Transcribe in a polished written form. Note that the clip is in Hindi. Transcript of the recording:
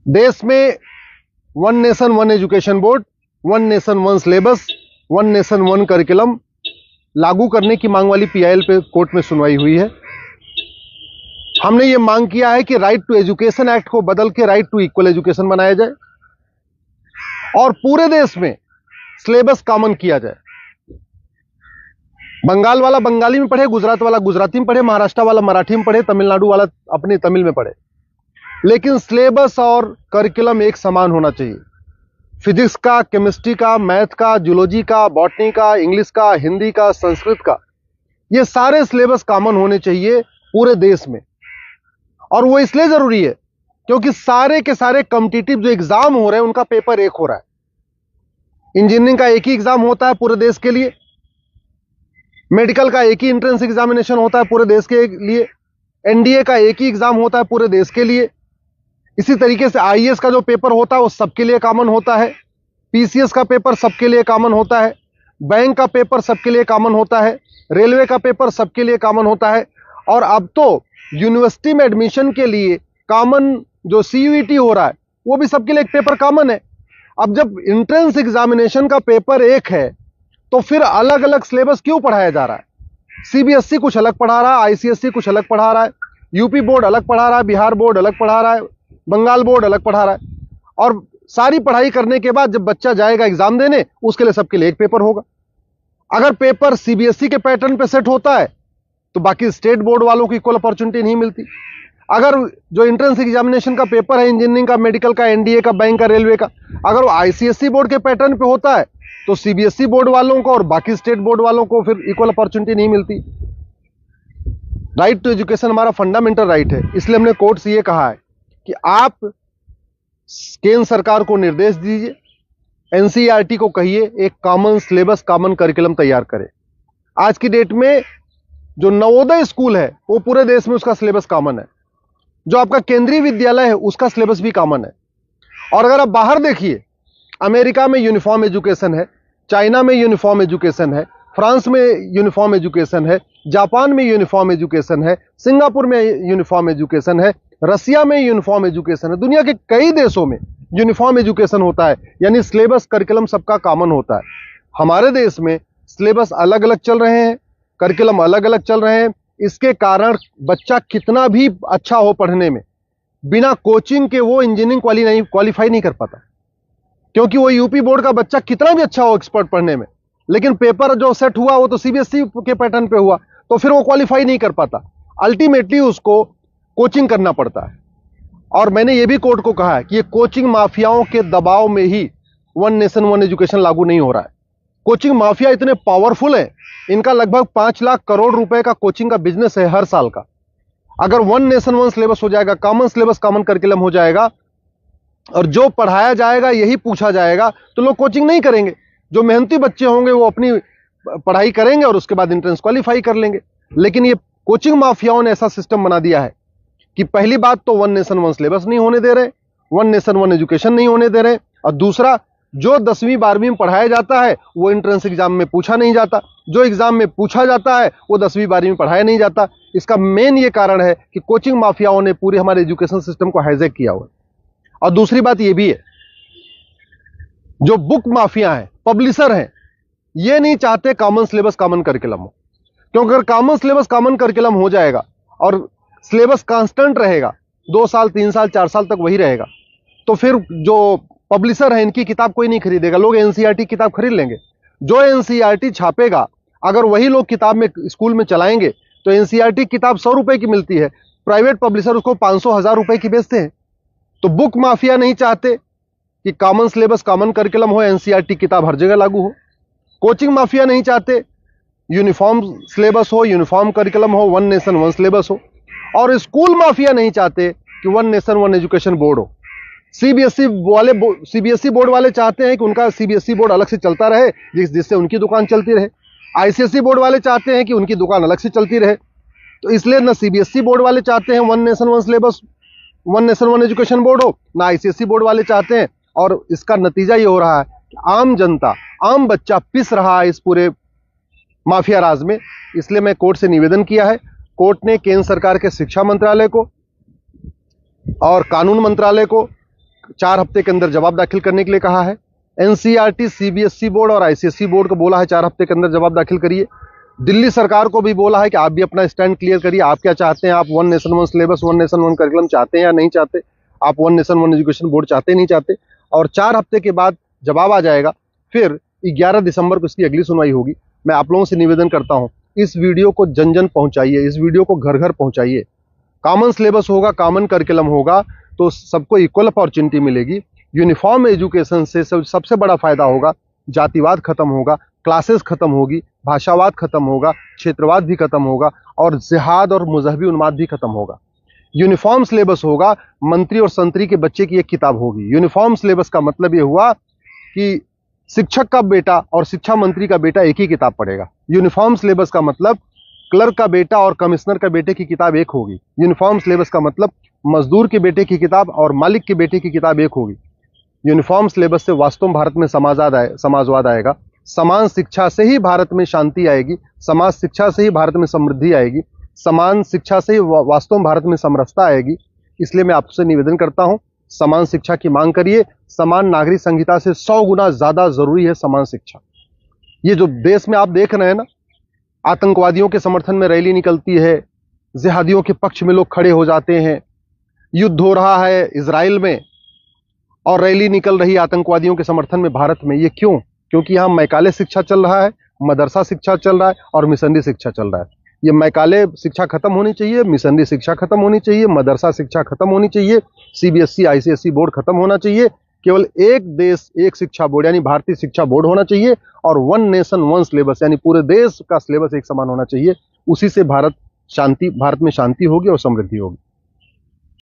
देश में one nation one education board, one nation one syllabus, one nation one curriculum लागू करने की मांग वाली पीआईएल पे कोर्ट में सुनवाई हुई है। हमने ये मांग किया है कि राइट टू एजुकेशन एक्ट को बदल के राइट टू इक्वल एजुकेशन बनाया जाए और पूरे देश में सिलेबस कॉमन किया जाए। बंगाल वाला बंगाली में पढ़े, गुजरात वाला गुजराती में पढ़े, महाराष्ट्र वाला मराठी में पढ़े, तमिलनाडु वाला अपने तमिल में पढ़े, लेकिन सिलेबस और करिकुलम एक समान होना चाहिए। फिजिक्स का, केमिस्ट्री का, मैथ का, जूलॉजी का, बॉटनी का, इंग्लिश का, हिंदी का, संस्कृत का, ये सारे सिलेबस कॉमन होने चाहिए पूरे देश में। और वो इसलिए जरूरी है क्योंकि सारे के सारे कॉम्पिटिटिव जो एग्जाम हो रहे हैं उनका पेपर एक हो रहा है। इंजीनियरिंग का एक ही एग्जाम होता है पूरे देश के लिए, मेडिकल का एक ही एंट्रेंस एग्जामिनेशन होता है पूरे देश के लिए, एनडीए का एक ही एग्जाम होता है पूरे देश के लिए। इसी तरीके से आईएएस का जो पेपर होता है वो सबके लिए कॉमन होता है, पीसीएस का पेपर सबके लिए कॉमन होता है, बैंक का पेपर सबके लिए कॉमन होता है, रेलवे का पेपर सबके लिए कॉमन होता है। और अब तो यूनिवर्सिटी में एडमिशन के लिए कॉमन जो सीयूईटी हो रहा है वो भी सबके लिए एक पेपर कॉमन है। अब जब एंट्रेंस एग्जामिनेशन का पेपर एक है तो फिर अलग अलग सिलेबस क्यों पढ़ाया जा रहा है? सीबीएसई कुछ अलग पढ़ा रहा है, आईसीएसई कुछ अलग पढ़ा रहा है, यूपी बोर्ड अलग पढ़ा रहा है, बिहार बोर्ड अलग पढ़ा रहा है, बंगाल बोर्ड अलग पढ़ा रहा है। और सारी पढ़ाई करने के बाद जब बच्चा जाएगा एग्जाम देने, उसके लिए सबके लिए एक पेपर होगा। अगर पेपर सीबीएसई के पैटर्न पे सेट होता है तो बाकी स्टेट बोर्ड वालों को इक्वल अपॉर्चुनिटी नहीं मिलती। अगर जो एंट्रेंस एग्जामिनेशन का पेपर है इंजीनियरिंग का, मेडिकल का, एनडीए का, बैंक का, रेलवे का, अगर वो आईसीएसई बोर्ड के पैटर्न पे होता है तो सीबीएसई बोर्ड वालों को और बाकी स्टेट बोर्ड वालों को फिर इक्वल अपॉर्चुनिटी नहीं मिलती। राइट टू एजुकेशन हमारा फंडामेंटल राइट है, इसलिए हमने कोर्ट से ये कहा है कि आप केंद्र सरकार को निर्देश दीजिए, एनसीईआरटी को कहिए एक कॉमन सिलेबस, कॉमन करिकुलम तैयार करे। आज की डेट में जो नवोदय स्कूल है वो पूरे देश में उसका सिलेबस कॉमन है, जो आपका केंद्रीय विद्यालय है उसका सिलेबस भी कॉमन है। और अगर आप बाहर देखिए, अमेरिका में यूनिफॉर्म एजुकेशन है, चाइना में यूनिफॉर्म एजुकेशन है, फ्रांस में यूनिफॉर्म एजुकेशन है, जापान में यूनिफॉर्म एजुकेशन है, सिंगापुर में यूनिफॉर्म एजुकेशन है, रसिया में यूनिफॉर्म एजुकेशन है, दुनिया के कई देशों में यूनिफॉर्म एजुकेशन होता है, यानी सिलेबस करिकुलम सबका कॉमन होता है। हमारे देश में सिलेबस अलग अलग चल रहे हैं, करिकुलम अलग अलग चल रहे हैं। इसके कारण बच्चा कितना भी अच्छा हो पढ़ने में, बिना कोचिंग के वो इंजीनियरिंग क्वालिफाई नहीं कर पाता, क्योंकि वो यूपी बोर्ड का बच्चा कितना भी अच्छा हो एक्सपर्ट पढ़ने में, लेकिन पेपर जो सेट हुआ वो तो सीबीएसई के पैटर्न पे हुआ, तो फिर वो क्वालिफाई नहीं कर पाता। अल्टीमेटली उसको कोचिंग करना पड़ता है। और मैंने ये भी कोर्ट को कहा है कि ये कोचिंग माफियाओं के दबाव में ही वन नेशन वन एजुकेशन लागू नहीं हो रहा है। कोचिंग माफिया इतने पावरफुल है, इनका लगभग 5 लाख करोड़ रुपए का कोचिंग का बिजनेस है हर साल का। अगर वन नेशन वन सिलेबस हो जाएगा, कॉमन सिलेबस, कॉमन करिकुलम हो जाएगा और जो पढ़ाया जाएगा यही पूछा जाएगा, तो लोग कोचिंग नहीं करेंगे। जो मेहनती बच्चे होंगे वो अपनी पढ़ाई करेंगे और उसके बाद एंट्रेंस क्वालिफाई कर लेंगे। लेकिन ये कोचिंग माफियाओं ने ऐसा सिस्टम बना दिया है कि पहली बात तो वन नेशन वन सिलेबस नहीं होने दे रहे, वन नेशन वन एजुकेशन नहीं होने दे रहे, और दूसरा जो 10वीं 12वीं में पढ़ाया जाता है वो एंट्रेंस एग्जाम में पूछा नहीं जाता, जो एग्जाम में पूछा जाता है वो 10वीं 12वीं में पढ़ाया नहीं जाता। इसका मेन ये कारण है कि कोचिंग माफियाओं ने पूरे हमारे एजुकेशन सिस्टम को हाईजैक किया हुआ है। और दूसरी बात ये भी है, जो बुक माफिया हैं, पब्लिशर हैं, ये नहीं चाहते कॉमन सिलेबस कॉमन करिकुलम हो, क्योंकि अगर कॉमन सिलेबस कॉमन करिकुलम हो जाएगा और सिलेबस कांस्टेंट रहेगा, 2 साल 3 साल 4 साल तक वही रहेगा, तो फिर जो पब्लिशर है इनकी किताब कोई नहीं खरीदेगा, लोग एनसीईआरटी किताब खरीद लेंगे। जो एनसीईआरटी छापेगा अगर वही लोग किताब में स्कूल में चलाएंगे तो एनसीईआरटी किताब 100 रुपए की मिलती है, प्राइवेट पब्लिशर उसको 500-1000 रुपए की बेचते हैं। तो बुक माफिया नहीं चाहते कि कॉमन सिलेबस कॉमन करिकुलम हो, एनसीईआरटी किताब हर जगह लागू हो। कोचिंग माफिया नहीं चाहते यूनिफॉर्म सिलेबस हो, यूनिफॉर्म करिकुलम हो, वन नेशन वन सिलेबस हो। और स्कूल माफिया नहीं चाहते कि one nation one education board हो। सीबीएसई बोर्ड वाले चाहते हैं कि उनका सीबीएसई बोर्ड अलग से चलता रहे, जिससे उनकी दुकान चलती रहे। आईसीएसई बोर्ड वाले चाहते हैं कि उनकी दुकान अलग से चलती रहे। तो इसलिए ना सीबीएसई बोर्ड वाले चाहते हैं one nation one syllabus, one nation one education board हो, ना आईसीएसई बोर्ड वाले चाहते हैं। और इसका नतीजा ये हो रहा है कि आम जनता, आम बच्चा पिस रहा है इस पूरे माफिया राज में। इसलिए मैं कोर्ट से निवेदन किया है। कोर्ट ने केंद्र सरकार के शिक्षा मंत्रालय को और कानून मंत्रालय को 4 हफ्ते के अंदर जवाब दाखिल करने के लिए कहा है। एनसीईआरटी, सीबीएसई बोर्ड और आईसीएसई बोर्ड को बोला है 4 हफ्ते के अंदर जवाब दाखिल करिए। दिल्ली सरकार को भी बोला है कि आप भी अपना स्टैंड क्लियर करिए, आप क्या चाहते हैं, आप one nation one syllabus, one nation one curriculum चाहते हैं या नहीं चाहते, आप one nation one education board चाहते नहीं चाहते। और 4 हफ्ते के बाद जवाब आ जाएगा, फिर 11 दिसंबर को इसकी अगली सुनवाई होगी। मैं आप लोगों से निवेदन करता हूं, इस वीडियो को जन जन पहुंचाइए, इस वीडियो को घर घर पहुंचाइए। कॉमन सिलेबस होगा, कॉमन करिकुलम होगा तो सबको इक्वल अपॉर्चुनिटी मिलेगी। यूनिफॉर्म एजुकेशन से सबसे बड़ा फायदा होगा, जातिवाद खत्म होगा, क्लासेस खत्म होगी, भाषावाद खत्म होगा, क्षेत्रवाद भी खत्म होगा और जिहाद और मजहबी उन्माद भी खत्म होगा। यूनिफॉर्म सिलेबस होगा, मंत्री और संतरी के बच्चे की एक किताब होगी। यूनिफॉर्म सिलेबस का मतलब ये हुआ कि शिक्षक का बेटा और शिक्षा मंत्री का बेटा एक ही किताब पढ़ेगा। यूनिफॉर्म सिलेबस का मतलब क्लर्क का बेटा और कमिश्नर का बेटे की किताब एक होगी। यूनिफॉर्म सिलेबस का मतलब मजदूर के बेटे की किताब और मालिक के बेटे की किताब एक होगी। यूनिफॉर्म सिलेबस से वास्तव में भारत में समाजवाद आएगा। समान शिक्षा से ही भारत में शांति आएगी, समाज शिक्षा से ही भारत में समृद्धि आएगी, समान शिक्षा से ही वास्तव में भारत में समरसता आएगी। इसलिए मैं आपसे निवेदन करता हूं, समान शिक्षा की मांग करिए। समान नागरिक संहिता से 100 गुना ज्यादा जरूरी है समान शिक्षा। ये जो देश में आप देख रहे हैं ना, आतंकवादियों के समर्थन में रैली निकलती है, जिहादियों के पक्ष में लोग खड़े हो जाते हैं, युद्ध हो रहा है इजराइल में और रैली निकल रही है आतंकवादियों के समर्थन में भारत में। ये क्यों? क्योंकि यहाँ मैकाले शिक्षा चल रहा है, मदरसा शिक्षा चल रहा है और मिशनरी शिक्षा चल रहा है। ये मैकाले शिक्षा खत्म होनी चाहिए, मिशनरी शिक्षा खत्म होनी चाहिए, मदरसा शिक्षा खत्म होनी चाहिए, सीबीएसई आईसीएसई बोर्ड खत्म होना चाहिए। केवल एक देश एक शिक्षा बोर्ड यानी भारतीय शिक्षा बोर्ड होना चाहिए और वन नेशन वन सिलेबस यानी पूरे देश का सिलेबस एक समान होना चाहिए। उसी से भारत में शांति होगी और समृद्धि होगी।